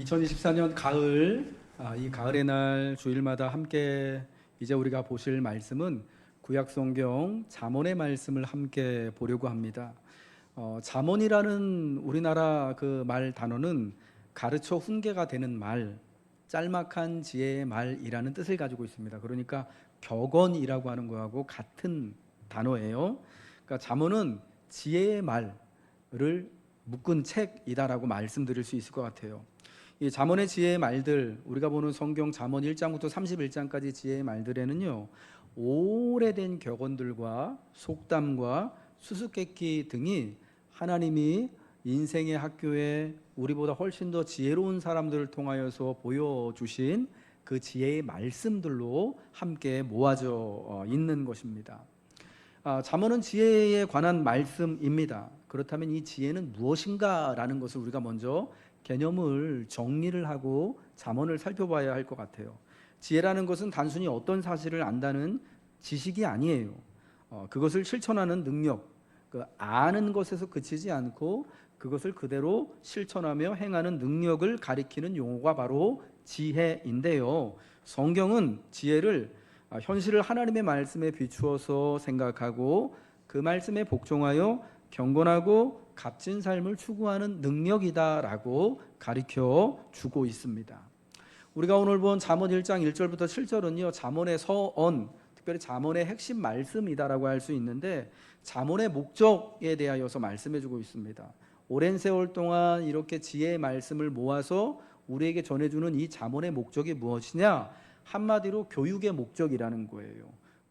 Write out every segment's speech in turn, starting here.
2024년 가을, 이 가을의 날 주일마다 함께 이제 우리가 보실 말씀은 구약성경 잠언의 말씀을 함께 보려고 합니다. 잠언이라는 우리나라 그 말 단어는 가르쳐 훈계가 되는 말, 짤막한 지혜의 말이라는 뜻을 가지고 있습니다. 그러니까 격언이라고 하는 거하고 같은 단어예요. 그러니까 잠언은 지혜의 말을 묶은 책이다라고 말씀드릴 수 있을 것 같아요. 이 잠언의 지혜의 말들, 우리가 보는 성경 잠언 1장부터 31장까지 지혜의 말들에는요, 오래된 격언들과 속담과 수수께끼 등이 하나님이 인생의 학교에 우리보다 훨씬 더 지혜로운 사람들을 통하여서 보여주신 그 지혜의 말씀들로 함께 모아져 있는 것입니다. 잠언은 지혜에 관한 말씀입니다. 그렇다면 이 지혜는 무엇인가라는 것을 우리가 먼저 개념을 정리를 하고 잠언을 살펴봐야 할 것 같아요. 지혜라는 것은 단순히 어떤 사실을 안다는 지식이 아니에요. 그것을 실천하는 능력, 그 아는 것에서 그치지 않고 그것을 그대로 실천하며 행하는 능력을 가리키는 용어가 바로 지혜인데요. 성경은 지혜를 현실을 하나님의 말씀에 비추어서 생각하고 그 말씀에 복종하여 경건하고 값진 삶을 추구하는 능력이다라고 가르쳐 주고 있습니다. 우리가 오늘 본 잠언 1장 1절부터 7절은요, 잠언의 서언, 특별히 잠언의 핵심 말씀이다라고 할 수 있는데 잠언의 목적에 대하여서 말씀해 주고 있습니다. 오랜 세월 동안 이렇게 지혜의 말씀을 모아서 우리에게 전해주는 이 잠언의 목적이 무엇이냐? 한마디로 교육의 목적이라는 거예요.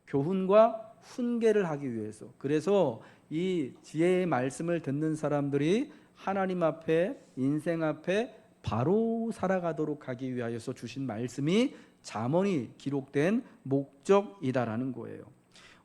교훈과 훈계를 하기 위해서. 그래서 이 지혜의 말씀을 듣는 사람들이 하나님 앞에, 인생 앞에 바로 살아가도록 하기 위하여서 주신 말씀이 잠언이 기록된 목적이다라는 거예요.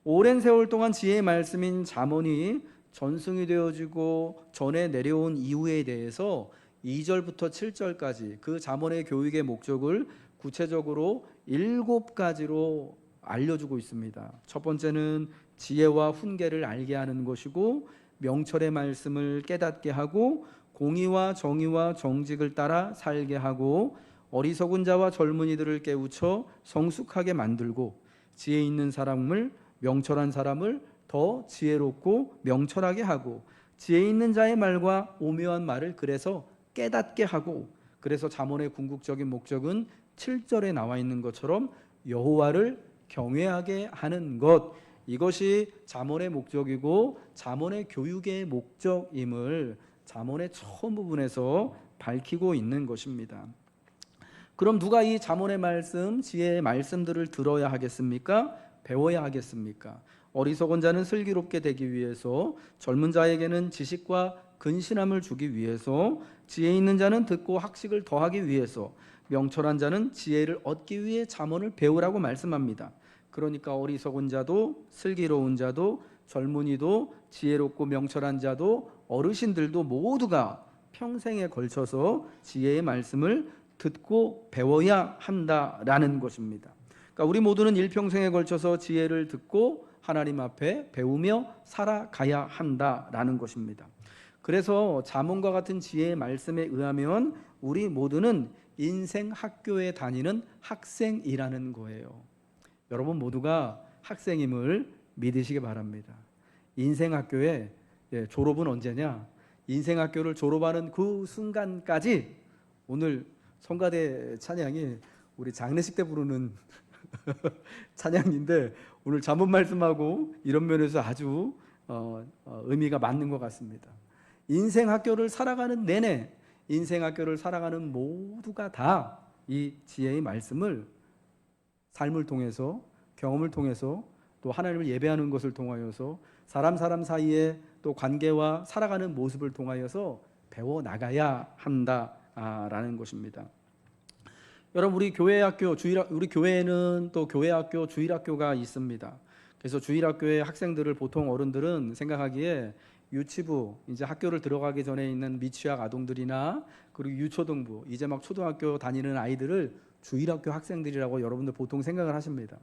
오랜 세월 동안 지혜의 말씀인 잠언이 전승이 되어지고 전해 내려온 이유에 대해서 2절부터 7절까지 그 잠언의 교육의 목적을 구체적으로 7가지로 알려주고 있습니다. 첫 번째는 지혜와 훈계를 알게 하는 것이고, 명철의 말씀을 깨닫게 하고, 공의와 정의와 정직을 따라 살게 하고, 어리석은 자와 젊은이들을 깨우쳐 성숙하게 만들고, 지혜 있는 사람을, 명철한 사람을 더 지혜롭고 명철하게 하고, 지혜 있는 자의 말과 오묘한 말을 그래서 깨닫게 하고, 그래서 잠언의 궁극적인 목적은 7절에 나와 있는 것처럼 여호와를 경외하게 하는 것, 이것이 잠언의 목적이고 잠언의 교육의 목적임을 잠언의 처음 부분에서 밝히고 있는 것입니다. 그럼 누가 이 잠언의 말씀, 지혜의 말씀들을 들어야 하겠습니까? 배워야 하겠습니까? 어리석은 자는 슬기롭게 되기 위해서, 젊은 자에게는 지식과 근신함을 주기 위해서, 지혜 있는 자는 듣고 학식을 더하기 위해서, 명철한 자는 지혜를 얻기 위해 잠언을 배우라고 말씀합니다. 그러니까 어리석은 자도, 슬기로운 자도, 젊은이도, 지혜롭고 명철한 자도, 어르신들도 모두가 평생에 걸쳐서 지혜의 말씀을 듣고 배워야 한다라는 것입니다. 그러니까 우리 모두는 일평생에 걸쳐서 지혜를 듣고 하나님 앞에 배우며 살아가야 한다라는 것입니다. 그래서 잠언과 같은 지혜의 말씀에 의하면 우리 모두는 인생 학교에 다니는 학생이라는 거예요. 여러분 모두가 학생임을 믿으시기 바랍니다. 인생 학교의 졸업은 언제냐? 인생 학교를 졸업하는 그 순간까지, 오늘 성가대 찬양이 우리 장례식 때 부르는 찬양인데 오늘 잠언 말씀하고 이런 면에서 아주 의미가 맞는 것 같습니다. 인생 학교를 살아가는 내내, 인생 학교를 살아가는 모두가 다 이 지혜의 말씀을 삶을 통해서, 경험을 통해서, 또 하나님을 예배하는 것을 통하여서, 사람 사이에 또 관계와 살아가는 모습을 통하여서 배워나가야 한다라는 것입니다. 여러분, 우리 교회 학교, 우리 교회에는 또 교회 학교, 주일학교가 있습니다. 그래서 주일학교의 학생들을 보통 어른들은 생각하기에 유치부, 이제 학교를 들어가기 전에 있는 미취학 아동들이나 그리고 유초등부, 이제 막 초등학교 다니는 아이들을 주일학교 학생들이라고 여러분들 보통 생각을 하십니다.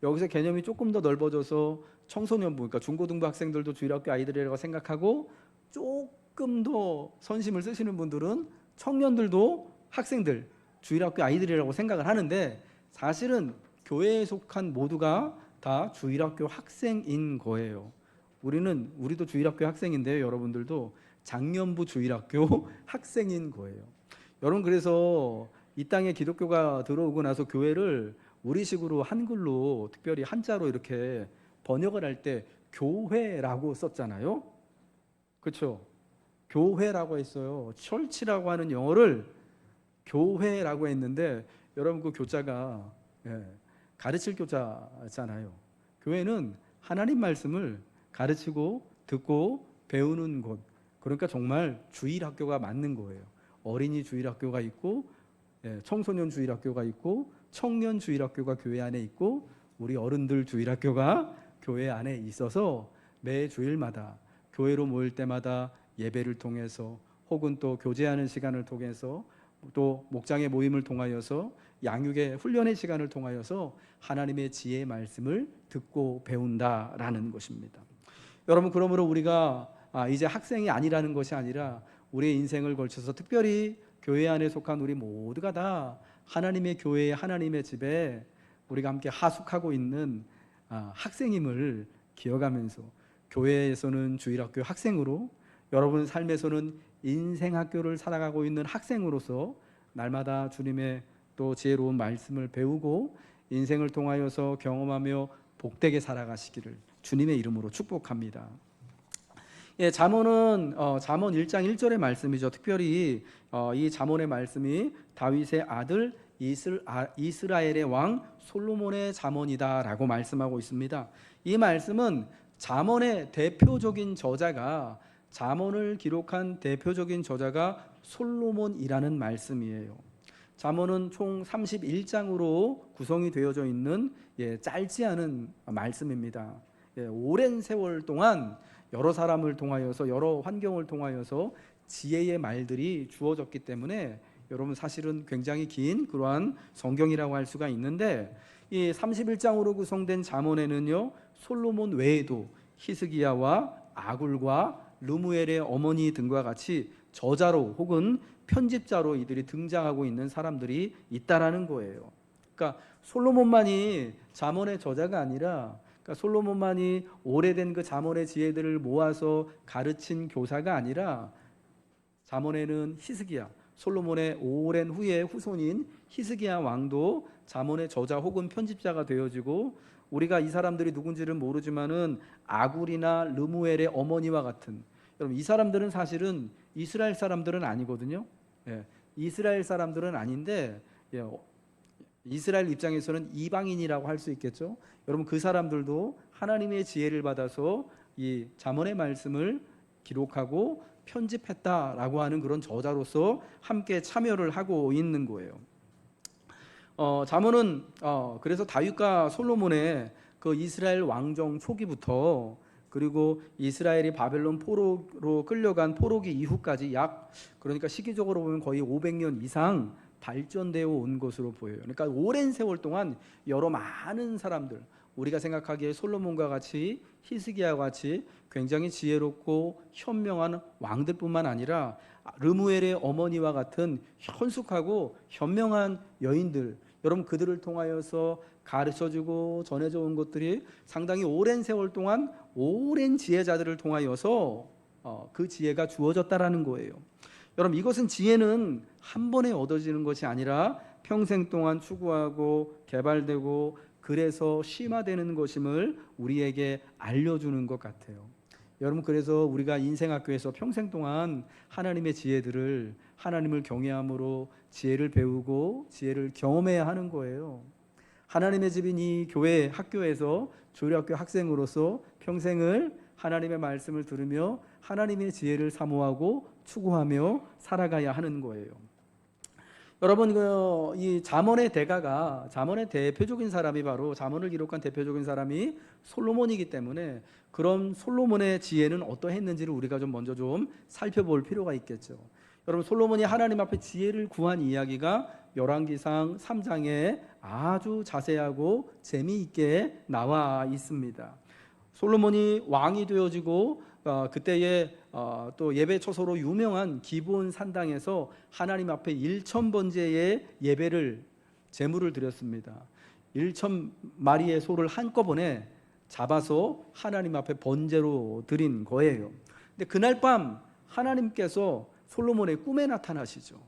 여기서 개념이 조금 더 넓어져서 청소년부, 그러니까 중고등부 학생들도 주일학교 아이들이라고 생각하고, 조금 더 선심을 쓰시는 분들은 청년들도 학생들, 주일학교 아이들이라고 생각을 하는데 사실은 교회에 속한 모두가 다 주일학교 학생인 거예요. 우리도 주일학교 학생인데요. 여러분들도 장년부 주일학교 학생인 거예요. 여러분, 그래서 이 땅에 기독교가 들어오고 나서 교회를 우리식으로 한글로, 특별히 한자로 이렇게 번역을 할 때 교회라고 썼잖아요. 그렇죠? 교회라고 했어요. 철치라고 하는 영어를 교회라고 했는데, 여러분 그 교자가 가르칠 교자잖아요. 교회는 하나님 말씀을 가르치고 듣고 배우는 곳. 그러니까 정말 주일학교가 맞는 거예요. 어린이 주일학교가 있고, 청소년 주일학교가 있고, 청년 주일학교가 교회 안에 있고, 우리 어른들 주일학교가 교회 안에 있어서 매 주일마다 교회로 모일 때마다 예배를 통해서, 혹은 또 교제하는 시간을 통해서, 또 목장의 모임을 통하여서, 양육의 훈련의 시간을 통하여서 하나님의 지혜의 말씀을 듣고 배운다라는 것입니다. 여러분, 그러므로 우리가 이제 학생이 아니라는 것이 아니라 우리의 인생을 걸쳐서 특별히 교회 안에 속한 우리 모두가 다 하나님의 교회에, 하나님의 집에 우리가 함께 하숙하고 있는 학생임을 기억하면서, 교회에서는 주일학교 학생으로, 여러분 삶에서는 인생학교를 살아가고 있는 학생으로서 날마다 주님의 또 지혜로운 말씀을 배우고 인생을 통하여서 경험하며 복되게 살아가시기를 주님의 이름으로 축복합니다. 잠언은 잠언 1장 1절의 말씀이죠. 특별히 이 잠언의 말씀이 다윗의 아들 이스라엘의 왕 솔로몬의 잠언이다라고 말씀하고 있습니다. 이 말씀은 잠언의 대표적인 저자가, 잠언을 기록한 대표적인 저자가 솔로몬이라는 말씀이에요. 잠언은 총 31장으로 구성이 되어져 있는 짧지 않은 말씀입니다. 오랜 세월 동안 여러 사람을 통하여서, 여러 환경을 통하여서 지혜의 말들이 주어졌기 때문에 여러분 사실은 굉장히 긴 그러한 성경이라고 할 수가 있는데, 이 31장으로 구성된 잠언에는요, 솔로몬 외에도 히스기야와 아굴과 르무엘의 어머니 등과 같이 저자로 혹은 편집자로 이들이 등장하고 있는 사람들이 있다라는 거예요. 그러니까 솔로몬만이 잠언의 저자가 아니라, 그러니까 솔로몬만이 오래된 그 잠언의 지혜들을 모아서 가르친 교사가 아니라, 잠언에는 히스기야, 솔로몬의 오랜 후에 후손인 히스기야 왕도 잠언의 저자 혹은 편집자가 되어지고, 우리가 이 사람들이 누군지는 모르지만은 아굴이나 르무엘의 어머니와 같은, 여러분 이 사람들은 사실은 이스라엘 사람들은 아니거든요. 이스라엘 사람들은 아닌데 이스라엘 입장에서는 이방인이라고 할 수 있겠죠. 여러분 그 사람들도 하나님의 지혜를 받아서 이 잠언의 말씀을 기록하고 편집했다라고 하는 그런 저자로서 함께 참여를 하고 있는 거예요. 잠언은 그래서 다윗과 솔로몬의 그 이스라엘 왕정 초기부터, 그리고 이스라엘이 바벨론 포로로 끌려간 포로기 이후까지 그러니까 시기적으로 보면 거의 500년 이상 발전되어 온 것으로 보여요. 그러니까 오랜 세월 동안 여러 많은 사람들, 우리가 생각하기에 솔로몬과 같이, 히스기야와 같이 굉장히 지혜롭고 현명한 왕들뿐만 아니라 르무엘의 어머니와 같은 현숙하고 현명한 여인들, 여러분 그들을 통하여서 가르쳐주고 전해져 온 것들이 상당히 오랜 세월 동안 오랜 지혜자들을 통하여서 그 지혜가 주어졌다라는 거예요. 여러분 이것은, 지혜는 한 번에 얻어지는 것이 아니라 평생 동안 추구하고 개발되고 그래서 심화되는 것임을 우리에게 알려주는 것 같아요. 여러분 그래서 우리가 인생학교에서 평생 동안 하나님의 지혜들을, 하나님을 경외함으로 지혜를 배우고 지혜를 경험해야 하는 거예요. 하나님의 집인 이 교회 학교에서 주일학교 학생으로서 평생을 하나님의 말씀을 들으며 하나님의 지혜를 사모하고 추구하며 살아가야 하는 거예요. 여러분 이 잠언의 대가가, 잠언의 대표적인 사람이 바로, 잠언을 기록한 대표적인 사람이 솔로몬이기 때문에, 그럼 솔로몬의 지혜는 어떠했는지를 우리가 먼저 살펴볼 필요가 있겠죠. 여러분 솔로몬이 하나님 앞에 지혜를 구한 이야기가 열왕기상 3장에 아주 자세하고 재미있게 나와 있습니다. 솔로몬이 왕이 되어지고 그때에 또 예배 처소로 유명한 기브온 산당에서 하나님 앞에 1,000번째의 예배를 제물을 드렸습니다. 1,000마리의 소를 한꺼번에 잡아서 하나님 앞에 번제로 드린 거예요. 근데 그날 밤 하나님께서 솔로몬의 꿈에 나타나시죠.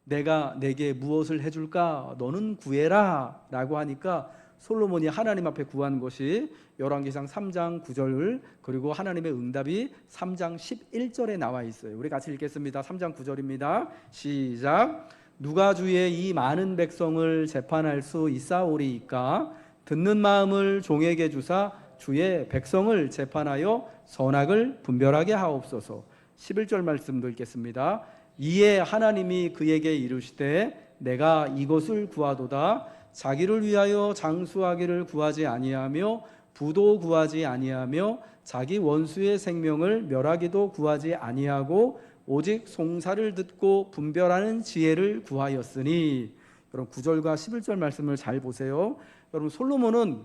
내가 내게 무엇을 해줄까? 너는 구해라 라고 하니까 솔로몬이 하나님 앞에 구한 것이 열왕기상 3장 9절 그리고 하나님의 응답이 3장 11절에 나와 있어요. 우리 같이 읽겠습니다. 3장 9절입니다. 시작. 누가 주의 이 많은 백성을 재판할 수 있사오리이까? 듣는 마음을 종에게 주사 주의 백성을 재판하여 선악을 분별하게 하옵소서. 11절 말씀도 읽겠습니다. 이에 하나님이 그에게 이르시되 내가 이것을 구하도다. 자기를 위하여 장수하기를 구하지 아니하며 부도 구하지 아니하며 자기 원수의 생명을 멸하기도 구하지 아니하고 오직 송사를 듣고 분별하는 지혜를 구하였으니. 여러분 9절과 11절 말씀을 잘 보세요. 여러분 솔로몬은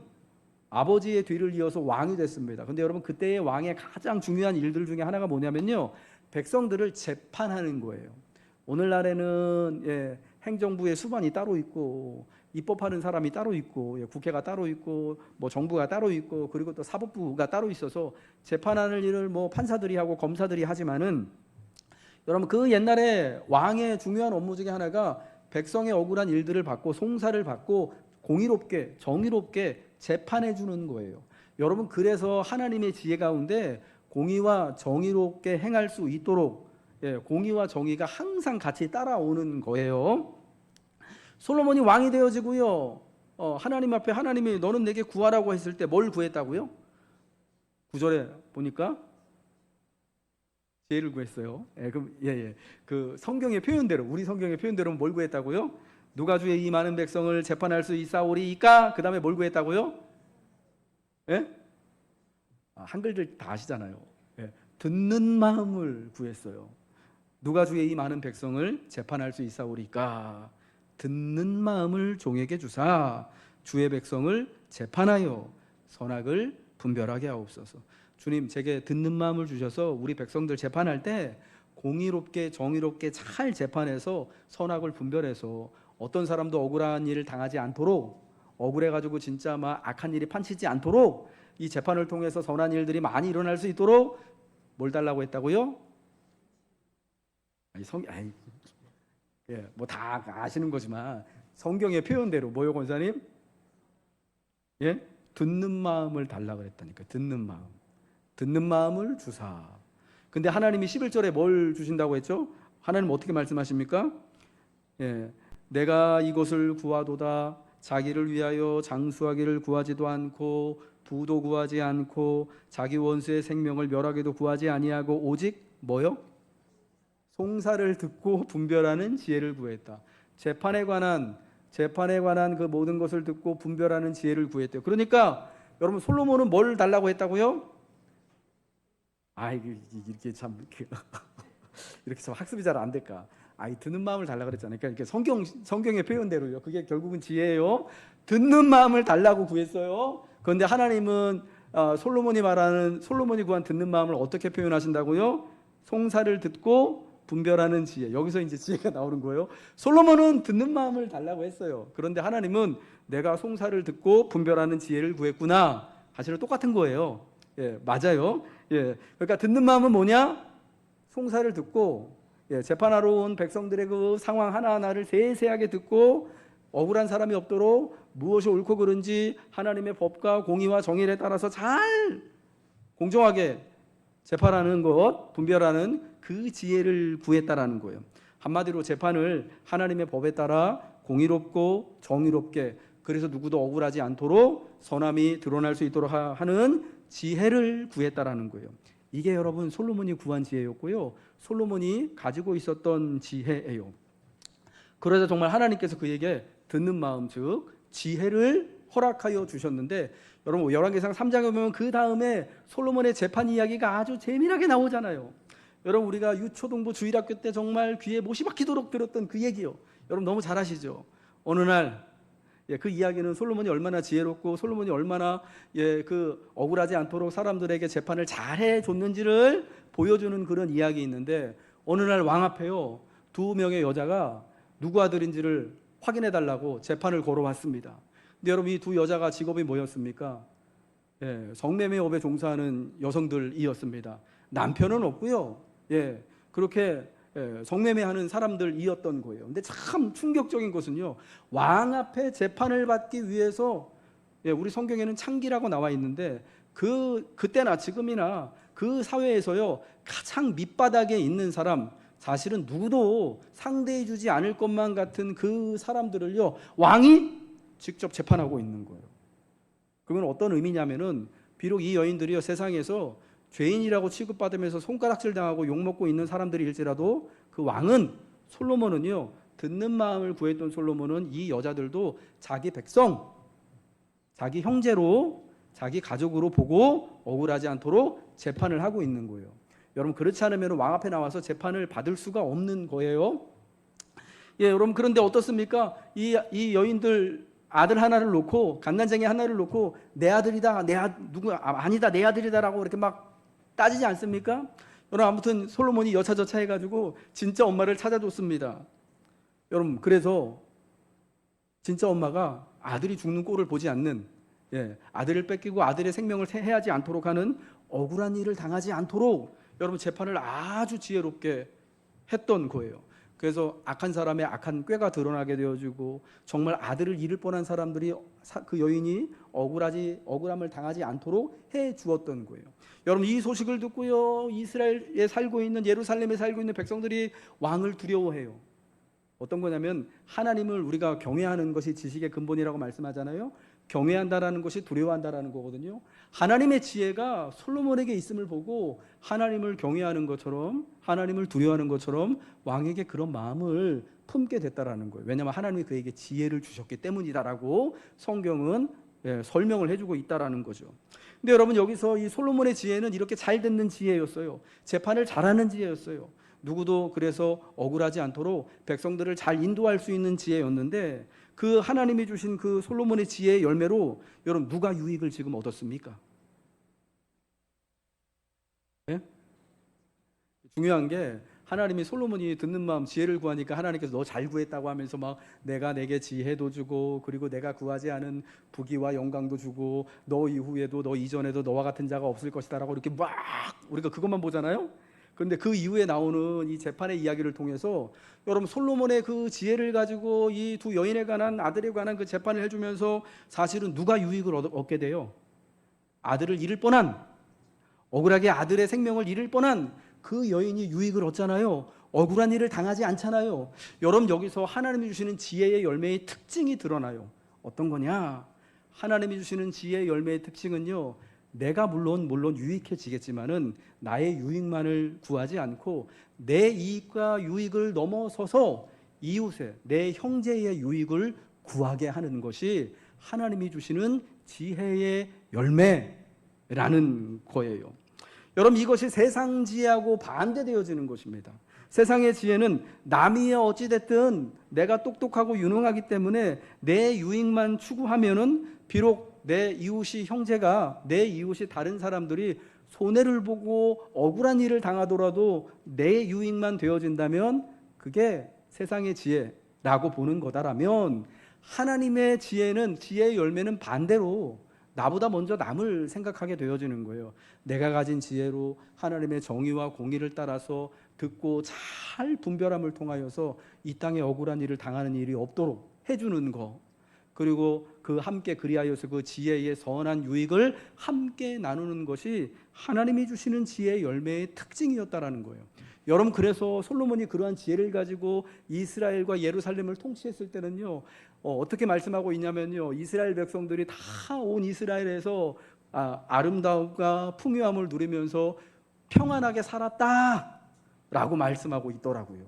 아버지의 뒤를 이어서 왕이 됐습니다. 근데 여러분 그때의 왕의 가장 중요한 일들 중에 하나가 뭐냐면요, 백성들을 재판하는 거예요. 오늘날에는 행정부의 수반이 따로 있고 입법하는 사람이 따로 있고 국회가 따로 있고 뭐 정부가 따로 있고 그리고 또 사법부가 따로 있어서 재판하는 일을 뭐 판사들이 하고 검사들이 하지만은 여러분 그 옛날에 왕의 중요한 업무 중에 하나가 백성의 억울한 일들을 받고 송사를 받고 공의롭게 정의롭게 재판해 주는 거예요. 여러분 그래서 하나님의 지혜 가운데 공의와 정의롭게 행할 수 있도록 공의와 정의가 항상 같이 따라오는 거예요. 솔로몬이 왕이 되어지고요. 하나님 앞에 하나님이 너는 내게 구하라고 했을 때 뭘 구했다고요? 9절에 보니까 지혜를 구했어요. 그 성경의 표현대로 우리 성경의 표현대로는 뭘 구했다고요? 누가 주의 이 많은 백성을 재판할 수 있사오리이까? 그 다음에 뭘 구했다고요? 한글들 다 아시잖아요. 듣는 마음을 구했어요. 누가 주의 이 많은 백성을 재판할 수 있사오리까? 듣는 마음을 종에게 주사 주의 백성을 재판하여 선악을 분별하게 하옵소서. 주님 제게 듣는 마음을 주셔서 우리 백성들 재판할 때 공의롭게 정의롭게 잘 재판해서 선악을 분별해서 어떤 사람도 억울한 일을 당하지 않도록, 억울해가지고 진짜 막 악한 일이 판치지 않도록 이 재판을 통해서 선한 일들이 많이 일어날 수 있도록 뭘 달라고 했다고요? 뭐 다 아시는 거지만 성경의 표현대로 뭐요 권사님? 듣는 마음을 달라고 그랬다니까. 듣는 마음을 주사. 근데 하나님이 11절에 뭘 주신다고 했죠? 하나님 어떻게 말씀하십니까? 내가 이것을 구하도다. 자기를 위하여 장수하기를 구하지도 않고 부도 구하지 않고 자기 원수의 생명을 멸하기도 구하지 아니하고 오직 뭐요? 송사를 듣고 분별하는 지혜를 구했다. 재판에 관한 그 모든 것을 듣고 분별하는 지혜를 구했대요. 그러니까 여러분 솔로몬은 뭘 달라고 했다고요? 이렇게 참 이렇게 참 학습이 잘 안 될까? 듣는 마음을 달라고 그랬잖아요. 그러니까 성경의 표현대로요. 그게 결국은 지혜예요. 듣는 마음을 달라고 구했어요. 그런데 하나님은 솔로몬이 구한 듣는 마음을 어떻게 표현하신다고요? 송사를 듣고 분별하는 지혜. 여기서 이제 지혜가 나오는 거예요. 솔로몬은 듣는 마음을 달라고 했어요. 그런데 하나님은 내가 송사를 듣고 분별하는 지혜를 구했구나. 사실은 똑같은 거예요. 맞아요. 그러니까 듣는 마음은 뭐냐? 송사를 듣고 재판하러 온 백성들의 그 상황 하나하나를 세세하게 듣고 억울한 사람이 없도록 무엇이 옳고 그른지 하나님의 법과 공의와 정의에 따라서 잘 공정하게 재판하는 것, 분별하는 그 지혜를 구했다라는 거예요. 한마디로 재판을 하나님의 법에 따라 공의롭고 정의롭게, 그래서 누구도 억울하지 않도록 선함이 드러날 수 있도록 하는 지혜를 구했다라는 거예요. 이게 여러분 솔로몬이 구한 지혜였고요. 솔로몬이 가지고 있었던 지혜예요. 그러자 정말 하나님께서 그에게 듣는 마음, 즉 지혜를 허락하여 주셨는데, 여러분 열왕기상 3장에 보면 그 다음에 솔로몬의 재판 이야기가 아주 재미나게 나오잖아요. 여러분 우리가 유초등부 주일학교 때 정말 귀에 못이 박히도록 들었던 그 얘기요. 여러분 너무 잘 아시죠? 어느 날 그 이야기는 솔로몬이 얼마나 지혜롭고 솔로몬이 얼마나 그 억울하지 않도록 사람들에게 재판을 잘 해줬는지를 보여주는 그런 이야기 있는데, 어느 날 왕 앞에요, 두 명의 여자가 누구 아들인지를 확인해 달라고 재판을 걸어왔습니다. 근데 여러분, 이 두 여자가 직업이 뭐였습니까? 성매매업에 종사하는 여성들이었습니다. 남편은 없고요. 그렇게 성매매하는 사람들이었던 거예요. 근데 참 충격적인 것은요, 왕 앞에 재판을 받기 위해서, 우리 성경에는 창기라고 나와 있는데 그때나 지금이나 그 사회에서요, 가장 밑바닥에 있는 사람, 사실은 누구도 상대해주지 않을 것만 같은 그 사람들을요, 왕이 직접 재판하고 있는 거예요. 그건 어떤 의미냐면은, 비록 이 여인들이요, 세상에서 죄인이라고 취급받으면서 손가락질 당하고 욕먹고 있는 사람들일지라도 그 왕은, 솔로몬은요, 듣는 마음을 구했던 솔로몬은 이 여자들도 자기 백성, 자기 형제로, 자기 가족으로 보고 억울하지 않도록 재판을 하고 있는 거예요. 여러분, 그렇지 않으면 왕 앞에 나와서 재판을 받을 수가 없는 거예요. 여러분, 그런데 어떻습니까? 이 여인들 아들 하나를 놓고, 갓난쟁이 하나를 놓고 내 아들이다, 아니다, 내 아들이다라고 이렇게 막 따지지 않습니까? 여러분, 아무튼 솔로몬이 여차저차 해가지고 진짜 엄마를 찾아줬습니다. 여러분, 그래서 진짜 엄마가 아들이 죽는 꼴을 보지 않는, 아들을 뺏기고 아들의 생명을 해하지 않도록 하는 억울한 일을 당하지 않도록 여러분 재판을 아주 지혜롭게 했던 거예요. 그래서 악한 사람의 악한 꾀가 드러나게 되어지고, 정말 아들을 잃을 뻔한 사람들이, 그 여인이 억울함을 당하지 않도록 해 주었던 거예요. 여러분, 이 소식을 듣고요, 이스라엘에 살고 있는, 예루살렘에 살고 있는 백성들이 왕을 두려워해요. 어떤 거냐면, 하나님을 우리가 경외하는 것이 지식의 근본이라고 말씀하잖아요. 경외한다라는 것이 두려워한다라는 거거든요. 하나님의 지혜가 솔로몬에게 있음을 보고 하나님을 경외하는 것처럼, 하나님을 두려워하는 것처럼 왕에게 그런 마음을 품게 됐다라는 거예요. 왜냐하면 하나님이 그에게 지혜를 주셨기 때문이다라고 성경은 설명을 해주고 있다라는 거죠. 근데 여러분, 여기서 이 솔로몬의 지혜는 이렇게 잘 듣는 지혜였어요. 재판을 잘하는 지혜였어요. 누구도 그래서 억울하지 않도록 백성들을 잘 인도할 수 있는 지혜였는데, 그 하나님이 주신 그 솔로몬의 지혜의 열매로 여러분, 누가 유익을 지금 얻었습니까? 중요한 게, 하나님이 솔로몬이 듣는 마음, 지혜를 구하니까 하나님께서 너 잘 구했다고 하면서 막 내가 내게 지혜도 주고, 그리고 내가 구하지 않은 부귀와 영광도 주고, 너 이후에도, 너 이전에도 너와 같은 자가 없을 것이다 라고 이렇게 막 우리가 그것만 보잖아요. 그런데 그 이후에 나오는 이 재판의 이야기를 통해서 여러분, 솔로몬의 그 지혜를 가지고 이 두 여인에 관한, 아들에 관한 그 재판을 해주면서 사실은 누가 유익을 얻게 돼요? 아들을 잃을 뻔한, 억울하게 아들의 생명을 잃을 뻔한 그 여인이 유익을 얻잖아요. 억울한 일을 당하지 않잖아요. 여러분, 여기서 하나님이 주시는 지혜의 열매의 특징이 드러나요. 어떤 거냐? 하나님이 주시는 지혜의 열매의 특징은요, 내가 물론 유익해지겠지만은 나의 유익만을 구하지 않고 내 이익과 유익을 넘어서서 이웃의, 내 형제의 유익을 구하게 하는 것이 하나님이 주시는 지혜의 열매라는 거예요. 여러분, 이것이 세상 지혜하고 반대되어지는 것입니다. 세상의 지혜는 남이 어찌됐든 내가 똑똑하고 유능하기 때문에 내 유익만 추구하면은, 비록 내 이웃이, 형제가, 내 이웃이, 다른 사람들이 손해를 보고 억울한 일을 당하더라도 내 유익만 되어진다면 그게 세상의 지혜라고 보는 거다라면, 하나님의 지혜는, 지혜의 열매는 반대로 나보다 먼저 남을 생각하게 되어지는 거예요. 내가 가진 지혜로 하나님의 정의와 공의를 따라서 듣고 잘 분별함을 통하여서 이 땅에 억울한 일을 당하는 일이 없도록 해주는 거, 그리고 그 함께 그리하여서 그 지혜의 선한 유익을 함께 나누는 것이 하나님이 주시는 지혜의 열매의 특징이었다라는 거예요. 여러분, 그래서 솔로몬이 그러한 지혜를 가지고 이스라엘과 예루살렘을 통치했을 때는요, 어떻게 말씀하고 있냐면요, 이스라엘 백성들이 다 온 이스라엘에서 아름다움과 풍요함을 누리면서 평안하게 살았다라고 말씀하고 있더라고요.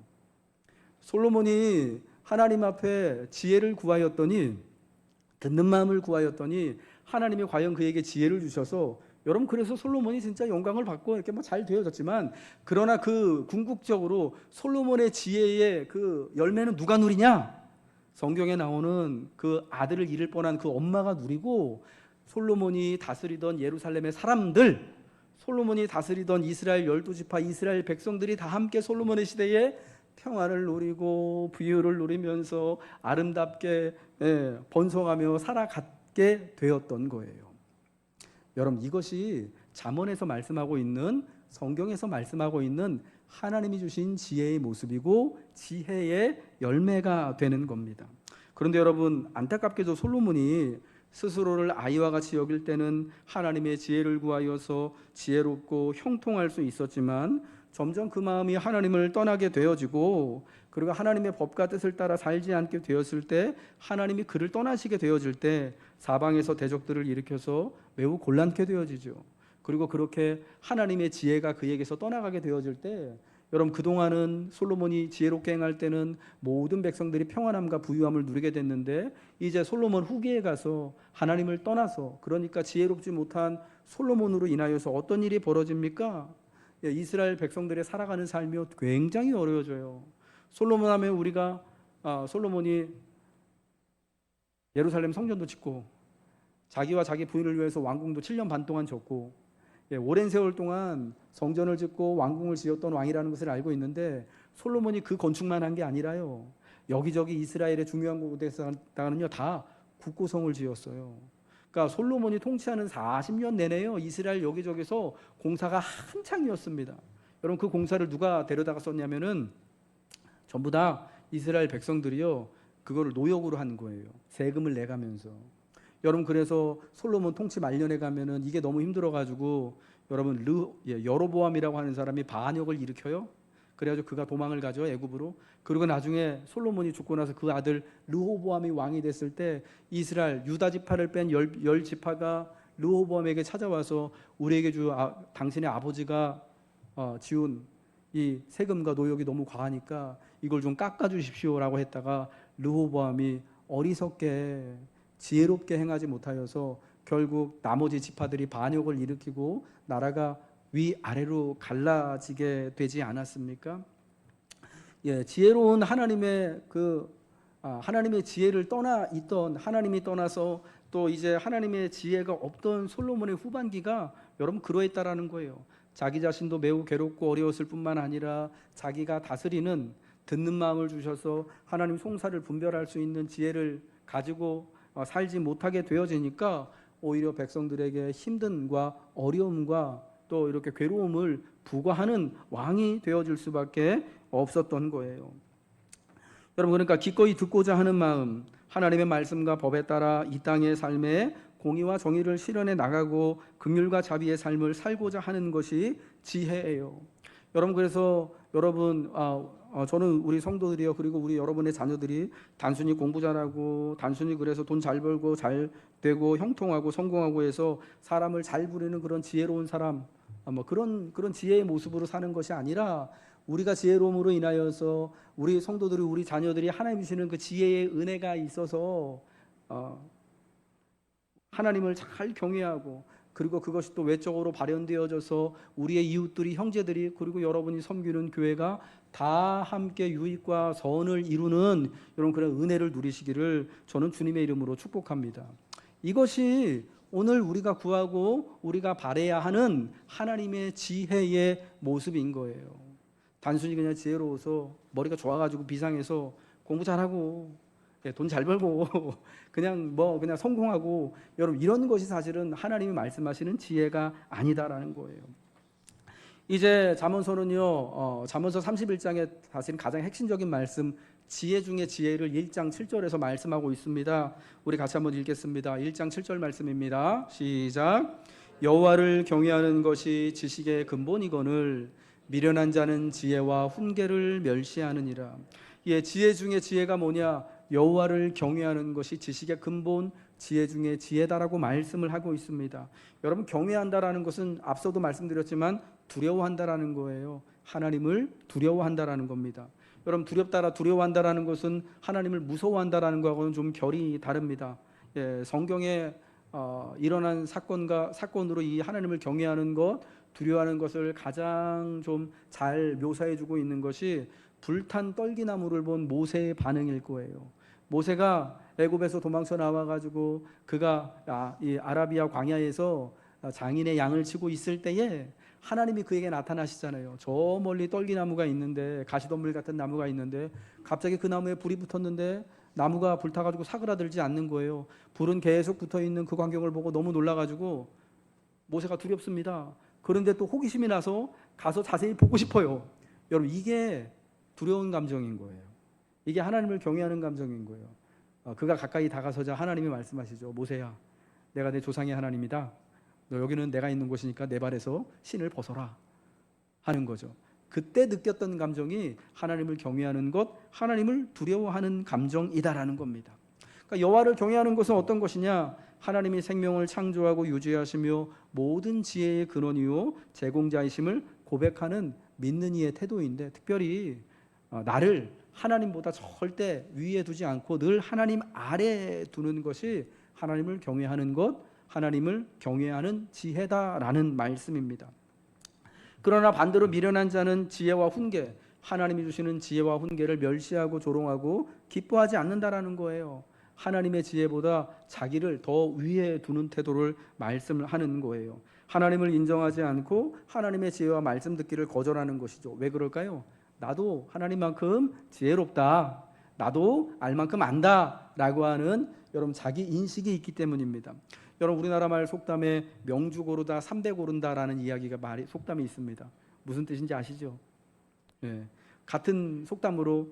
솔로몬이 하나님 앞에 지혜를 구하였더니, 듣는 마음을 구하였더니 하나님이 과연 그에게 지혜를 주셔서, 여러분, 그래서 솔로몬이 진짜 영광을 받고 이렇게 잘 되어졌지만, 그러나 그 궁극적으로 솔로몬의 지혜의 그 열매는 누가 누리냐? 성경에 나오는 그 아들을 잃을 뻔한 그 엄마가 누리고 솔로몬이 다스리던 예루살렘의 사람들, 솔로몬이 다스리던 이스라엘 12지파 이스라엘 백성들이 다 함께 솔로몬의 시대에 평화를 누리고 부유를 누리면서 아름답게 번성하며 살아가게 되었던 거예요. 여러분, 이것이 잠언에서 말씀하고 있는, 성경에서 말씀하고 있는 하나님이 주신 지혜의 모습이고 지혜의 열매가 되는 겁니다. 그런데 여러분, 안타깝게도 솔로몬이 스스로를 아이와 같이 여길 때는 하나님의 지혜를 구하여서 지혜롭고 형통할 수 있었지만 점점 그 마음이 하나님을 떠나게 되어지고, 그리고 하나님의 법과 뜻을 따라 살지 않게 되었을 때, 하나님이 그를 떠나시게 되어질 때 사방에서 대적들을 일으켜서 매우 곤란케 되어지죠. 그리고 그렇게 하나님의 지혜가 그에게서 떠나가게 되어질 때, 여러분, 그동안은 솔로몬이 지혜롭게 행할 때는 모든 백성들이 평안함과 부유함을 누리게 됐는데, 이제 솔로몬 후기에 가서 하나님을 떠나서, 그러니까 지혜롭지 못한 솔로몬으로 인하여서 어떤 일이 벌어집니까? 이스라엘 백성들의 살아가는 삶이 굉장히 어려워져요. 솔로몬 하면 우리가 솔로몬이 예루살렘 성전도 짓고 자기와 자기 부인을 위해서 왕궁도 7년 반 동안 졌고, 오랜 세월 동안 성전을 짓고 왕궁을 지었던 왕이라는 것을 알고 있는데, 솔로몬이 그 건축만 한 게 아니라요, 여기저기 이스라엘의 중요한 곳에다가는요 다 국고성을 지었어요. 그러니까 솔로몬이 통치하는 40년 내내요 이스라엘 여기저기서 공사가 한창이었습니다. 여러분, 그 공사를 누가 데려다가 썼냐면은 전부 다 이스라엘 백성들이요 그거를 노역으로 한 거예요. 세금을 내가면서. 여러분, 그래서 솔로몬 통치 말년에 가면은 이게 너무 힘들어가지고, 여러분, 여로보암이라고 하는 사람이 반역을 일으켜요. 그래가지고 그가 도망을 가죠, 애굽으로. 그리고 나중에 솔로몬이 죽고 나서 그 아들 르호보암이 왕이 됐을 때, 이스라엘 유다 지파를 뺀 열 지파가 르호보암에게 찾아와서 우리에게 당신의 아버지가 지운 이 세금과 노역이 너무 과하니까 이걸 좀 깎아주십시오라고 했다가, 르호보암이 어리석게 지혜롭게 행하지 못하여서 결국 나머지 지파들이 반역을 일으키고 나라가 위아래로 갈라지게 되지 않았습니까? 지혜로운 하나님의 하나님의 지혜를 떠나 있던, 하나님이 떠나서 또 이제 하나님의 지혜가 없던 솔로몬의 후반기가 여러분 그러했다라는 거예요. 자기 자신도 매우 괴롭고 어려웠을 뿐만 아니라 자기가 다스리는, 듣는 마음을 주셔서 하나님 송사를 분별할 수 있는 지혜를 가지고 살지 못하게 되어지니까 오히려 백성들에게 힘든과 어려움과 또 이렇게 괴로움을 부과하는 왕이 되어질 수밖에 없었던 거예요. 여러분, 그러니까 기꺼이 듣고자 하는 마음, 하나님의 말씀과 법에 따라 이 땅의 삶에 공의와 정의를 실현해 나가고 긍휼과 자비의 삶을 살고자 하는 것이 지혜예요. 여러분, 그래서 여러분, 저는 우리 성도들이요, 그리고 우리 여러분의 자녀들이 단순히 공부 잘하고 단순히 그래서 돈 잘 벌고 잘 되고 형통하고 성공하고 해서 사람을 잘 부리는 그런 지혜로운 사람, 그런 지혜의 모습으로 사는 것이 아니라, 우리가 지혜로움으로 인하여서 우리 성도들이, 우리 자녀들이 하나님 주시는 그 지혜의 은혜가 있어서 하나님을 잘 경외하고, 그리고 그것이 또 외적으로 발현되어져서 우리의 이웃들이, 형제들이, 그리고 여러분이 섬기는 교회가 다 함께 유익과 선을 이루는 이런 그런 은혜를 누리시기를 저는 주님의 이름으로 축복합니다. 이것이 오늘 우리가 구하고 우리가 바라야 하는 하나님의 지혜의 모습인 거예요. 단순히 그냥 지혜로워서 머리가 좋아가지고 비상해서 공부 잘하고 돈 잘 벌고 그냥 성공하고, 여러분, 이런 것이 사실은 하나님이 말씀하시는 지혜가 아니다라는 거예요. 이제 잠언서는요, 잠언서 31장에 사실은 가장 핵심적인 말씀, 지혜 중에 지혜를 1장 7절에서 말씀하고 있습니다. 우리 같이 한번 읽겠습니다. 1장 7절 말씀입니다. 시작. 여호와를 경외하는 것이 지식의 근본이거늘 미련한 자는 지혜와 훈계를 멸시하느니라. 지혜 중에 지혜가 뭐냐? 여호와를 경외하는 것이 지식의 근본, 지혜 중에 지혜다라고 말씀을 하고 있습니다. 여러분, 경외한다라는 것은 앞서도 말씀드렸지만 두려워한다라는 거예요. 하나님을 두려워한다라는 겁니다. 여러분, 두려워한다라는 것은 하나님을 무서워한다라는 것하고는 좀 결이 다릅니다. 성경에 일어난 사건으로 이 하나님을 경외하는 것, 두려워하는 것을 가장 좀 잘 묘사해주고 있는 것이 불탄 떨기나무를 본 모세의 반응일 거예요. 모세가 애굽에서 도망쳐 나와가지고 그가 이 아라비아 광야에서 장인의 양을 치고 있을 때에 하나님이 그에게 나타나시잖아요. 저 멀리 떨기나무가 있는데, 가시덤불 같은 나무가 있는데 갑자기 그 나무에 불이 붙었는데 나무가 불타가지고 사그라들지 않는 거예요. 불은 계속 붙어있는 그 광경을 보고 너무 놀라가지고 모세가 두렵습니다. 그런데 또 호기심이 나서 가서 자세히 보고 싶어요. 여러분, 이게 두려운 감정인 거예요. 이게 하나님을 경외하는 감정인 거예요. 그가 가까이 다가서자 하나님이 말씀하시죠. 모세야, 내가 내 조상의 하나님이다. 너 여기는 내가 있는 곳이니까 내 발에서 신을 벗어라 하는 거죠. 그때 느꼈던 감정이 하나님을 경외하는 것, 하나님을 두려워하는 감정이다라는 겁니다. 그러니까 여호와를 경외하는 것은 어떤 것이냐? 하나님이 생명을 창조하고 유지하시며 모든 지혜의 근원이요 제공자이심을 고백하는 믿는 이의 태도인데, 특별히 나를 하나님보다 절대 위에 두지 않고 늘 하나님 아래에 두는 것이 하나님을 경외하는 것, 하나님을 경외하는 지혜다라는 말씀입니다. 그러나 반대로 미련한 자는 지혜와 훈계, 하나님이 주시는 지혜와 훈계를 멸시하고 조롱하고 기뻐하지 않는다라는 거예요. 하나님의 지혜보다 자기를 더 위에 두는 태도를 말씀을 하는 거예요. 하나님을 인정하지 않고 하나님의 지혜와 말씀 듣기를 거절하는 것이죠. 왜 그럴까요? 나도 하나님만큼 지혜롭다, 나도 알만큼 안다 라고 하는 여러분 자기 인식이 있기 때문입니다. 여러분, 우리나라 말 속담에 명주 고르다 삼배 고른다라는 이야기가 속담이 있습니다. 무슨 뜻인지 아시죠? 같은 속담으로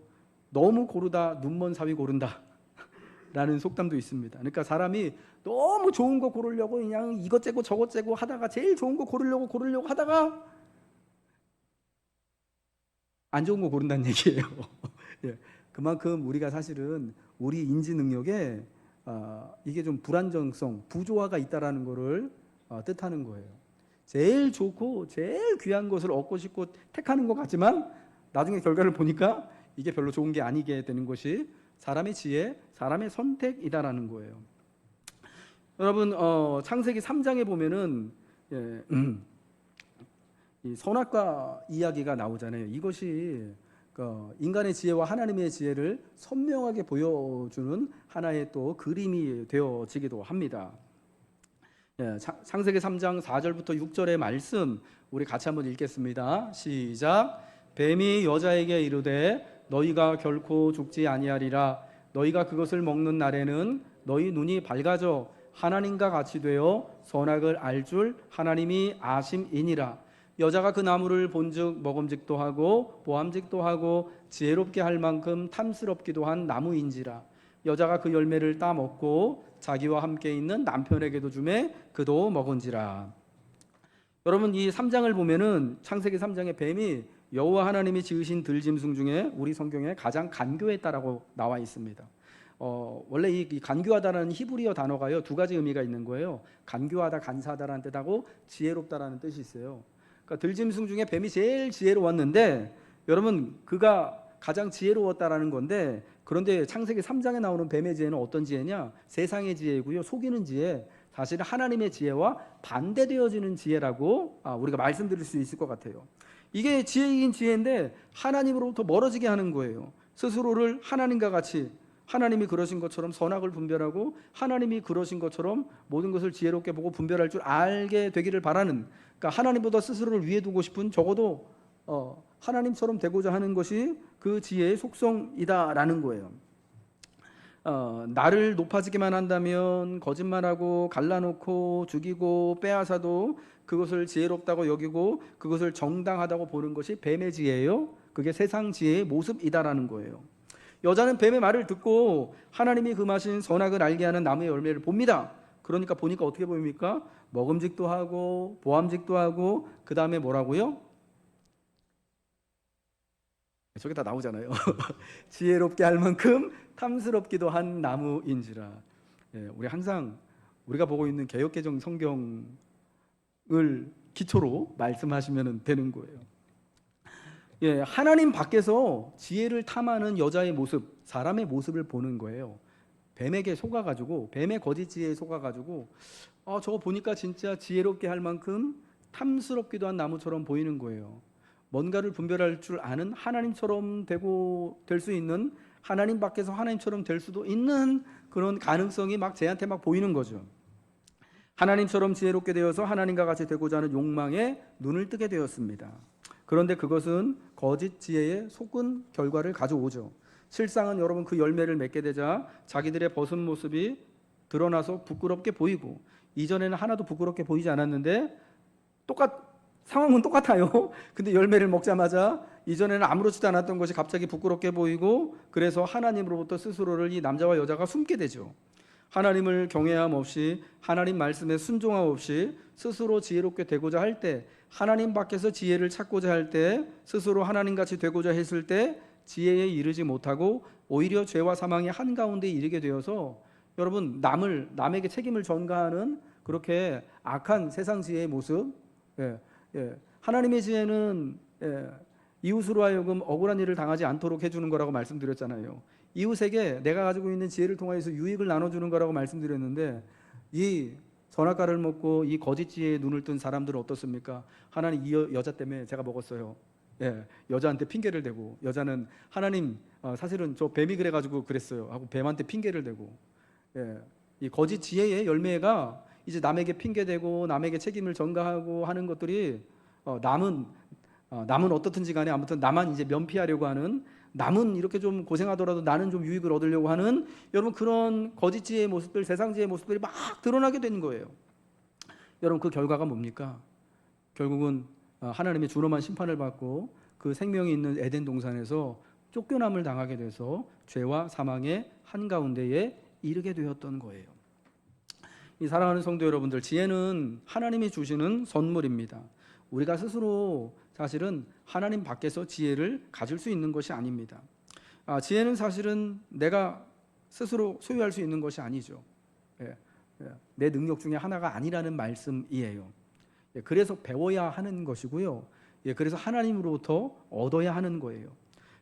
너무 고르다 눈먼 사위 고른다 라는 속담도 있습니다. 그러니까 사람이 너무 좋은 거 고르려고 그냥 이것 째고 저것 째고 하다가 제일 좋은 거 고르려고 하다가 안 좋은 거 고른다는 얘기예요. 그만큼 우리가 사실은 우리 인지 능력에 이게 좀 불안정성, 부조화가 있다라는 것을 뜻하는 거예요. 제일 좋고 제일 귀한 것을 얻고 싶고 택하는 것 같지만 나중에 결과를 보니까 이게 별로 좋은 게 아니게 되는 것이 사람의 지혜, 사람의 선택이다라는 거예요. 여러분, 창세기 3장에 보면은 이 선악과 이야기가 나오잖아요. 이것이 인간의 지혜와 하나님의 지혜를 선명하게 보여주는 하나의 또 그림이 되어지기도 합니다. 창세기 3장 4절부터 6절의 말씀 우리 같이 한번 읽겠습니다. 시작. 뱀이 여자에게 이르되 너희가 결코 죽지 아니하리라. 너희가 그것을 먹는 날에는 너희 눈이 밝아져 하나님과 같이 되어 선악을 알 줄 하나님이 아심이니라. 여자가 그 나무를 본즉 먹음직도 하고 보암직도 하고 지혜롭게 할 만큼 탐스럽기도 한 나무인지라. 여자가 그 열매를 따 먹고 자기와 함께 있는 남편에게도 주매 그도 먹은지라. 여러분, 이 3장을 보면은 창세기 3장에 뱀이 여호와 하나님이 지으신 들짐승 중에 우리 성경에 가장 간교했다라고 나와 있습니다. 원래 이 간교하다라는 히브리어 단어가요, 두 가지 의미가 있는 거예요. 간교하다, 간사하다라는 뜻하고 지혜롭다라는 뜻이 있어요. 그러니까 들짐승 중에 뱀이 제일 지혜로웠는데, 여러분, 그가 가장 지혜로웠다라는 건데, 그런데 창세기 3장에 나오는 뱀의 지혜는 어떤 지혜냐? 세상의 지혜고요, 속이는 지혜, 사실은 하나님의 지혜와 반대되어지는 지혜라고 우리가 말씀드릴 수 있을 것 같아요. 이게 지혜인 지혜인데 하나님으로부터 멀어지게 하는 거예요. 스스로를 하나님과 같이, 하나님이 그러신 것처럼 선악을 분별하고 하나님이 그러신 것처럼 모든 것을 지혜롭게 보고 분별할 줄 알게 되기를 바라는, 그러니까 하나님보다 스스로를 위에 두고 싶은, 적어도 하나님처럼 되고자 하는 것이 그 지혜의 속성이다라는 거예요. 나를 높아지기만 한다면 거짓말하고 갈라놓고 죽이고 빼앗아도 그것을 지혜롭다고 여기고 그것을 정당하다고 보는 것이 뱀의 지혜예요. 그게 세상 지혜의 모습이다라는 거예요. 여자는 뱀의 말을 듣고 하나님이 금하신 선악을 알게 하는 나무의 열매를 봅니다. 그러니까 보니까 어떻게 보입니까? 먹음직도 하고 보암직도 하고, 그 다음에 뭐라고요? 저게 다 나오잖아요. 지혜롭게 할 만큼 탐스럽기도 한 나무인지라. 우리 항상 우리가 보고 있는 개역개정 성경을 기초로 말씀하시면 되는 거예요. 하나님 밖에서 지혜를 탐하는 여자의 모습, 사람의 모습을 보는 거예요. 뱀에게 속아가지고, 뱀의 거짓 지혜에 속아가지고 저거 보니까 진짜 지혜롭게 할 만큼 탐스럽기도 한 나무처럼 보이는 거예요. 뭔가를 분별할 줄 아는 하나님처럼 될 수 있는 하나님 밖에서 하나님처럼 될 수도 있는 그런 가능성이 막 쟤한테 막 보이는 거죠. 하나님처럼 지혜롭게 되어서 하나님과 같이 되고자 하는 욕망에 눈을 뜨게 되었습니다. 그런데 그것은 거짓 지혜에 속은 결과를 가져오죠. 실상은 여러분 그 열매를 맺게 되자 자기들의 벗은 모습이 드러나서 부끄럽게 보이고, 이전에는 하나도 부끄럽게 보이지 않았는데 상황은 똑같아요. 근데 열매를 먹자마자 이전에는 아무렇지도 않았던 것이 갑자기 부끄럽게 보이고, 그래서 하나님으로부터 스스로를 이 남자와 여자가 숨게 되죠. 하나님을 경외함 없이, 하나님 말씀에 순종함 없이 스스로 지혜롭게 되고자 할 때, 하나님 밖에서 지혜를 찾고자 할 때, 스스로 하나님같이 되고자 했을 때 지혜에 이르지 못하고 오히려 죄와 사망의 한가운데 이르게 되어서 여러분 남에게 책임을 전가하는 그렇게 악한 세상 지혜의 모습. 하나님의 지혜는 이웃으로 하여금 억울한 일을 당하지 않도록 해주는 거라고 말씀드렸잖아요. 이웃에게 내가 가지고 있는 지혜를 통해서 유익을 나눠주는 거라고 말씀드렸는데, 이 선악과를 먹고 이 거짓 지혜에 눈을 뜬 사람들은 어떻습니까? 하나님 이 여자 때문에 제가 먹었어요. 여자한테 핑계를 대고, 여자는 하나님 사실은 저 뱀이 그래가지고 그랬어요 하고 뱀한테 핑계를 대고, 이 거짓 지혜의 열매가 이제 남에게 핑계대고 남에게 책임을 전가하고 하는 것들이 남은 어떻든지 간에 아무튼 나만 이제 면피하려고 하는, 남은 이렇게 좀 고생하더라도 나는 좀 유익을 얻으려고 하는, 여러분 그런 거짓 지혜의 모습들, 세상 지혜의 모습들이 막 드러나게 되는 거예요. 여러분 그 결과가 뭡니까? 결국은 하나님의 준엄한 심판을 받고 그 생명이 있는 에덴 동산에서 쫓겨남을 당하게 돼서 죄와 사망의 한가운데에 이르게 되었던 거예요. 이 사랑하는 성도 여러분들, 지혜는 하나님이 주시는 선물입니다. 우리가 스스로 사실은 하나님 밖에서 지혜를 가질 수 있는 것이 아닙니다. 지혜는 사실은 내가 스스로 소유할 수 있는 것이 아니죠. 내 능력 중에 하나가 아니라는 말씀이에요. 그래서 배워야 하는 것이고요. 그래서 하나님으로부터 얻어야 하는 거예요.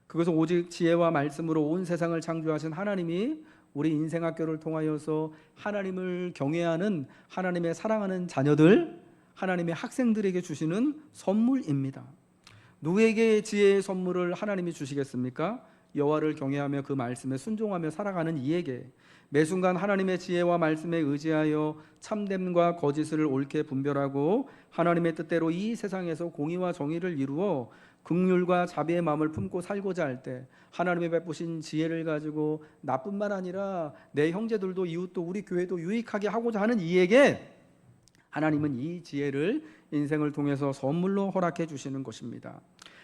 그것은 오직 지혜와 말씀으로 온 세상을 창조하신 하나님이 우리 인생학교를 통하여서 하나님을 경외하는, 하나님의 사랑하는 자녀들, 하나님의 학생들에게 주시는 선물입니다. 누구에게 지혜의 선물을 하나님이 주시겠습니까? 여호와를 경외하며 그 말씀에 순종하며 살아가는 이에게, 매 순간 하나님의 지혜와 말씀에 의지하여 참됨과 거짓을 옳게 분별하고 하나님의 뜻대로 이 세상에서 공의와 정의를 이루어 긍휼과 자비의 마음을 품고 살고자 할 때, 하나님의 베푸신 지혜를 가지고 나뿐만 아니라 내 형제들도 이웃도 우리 교회도 유익하게 하고자 하는 이에게 하나님은 이 지혜를 인생을 통해서 선물로 허락해 주시는 것입니다.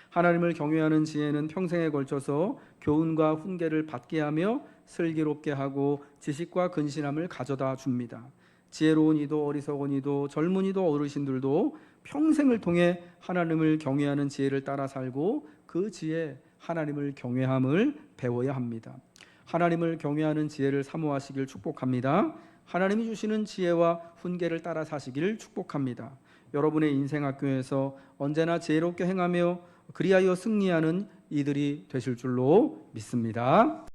하나님을 경외하는 지혜는 평생에 걸쳐서 교훈과 훈계를 받게 하며 슬기롭게 하고 지식과 근신함을 가져다 줍니다. 지혜로운 이도 어리석은 이도 젊은 이도 어르신들도 평생을 통해 하나님을 경외하는 지혜를 따라 살고 그 지혜, 하나님을 경외함을 배워야 합니다. 하나님을 경외하는 지혜를 사모하시길 축복합니다. 하나님이 주시는 지혜와 훈계를 따라 사시기를 축복합니다. 여러분의 인생학교에서 언제나 지혜롭게 행하며 그리하여 승리하는 이들이 되실 줄로 믿습니다.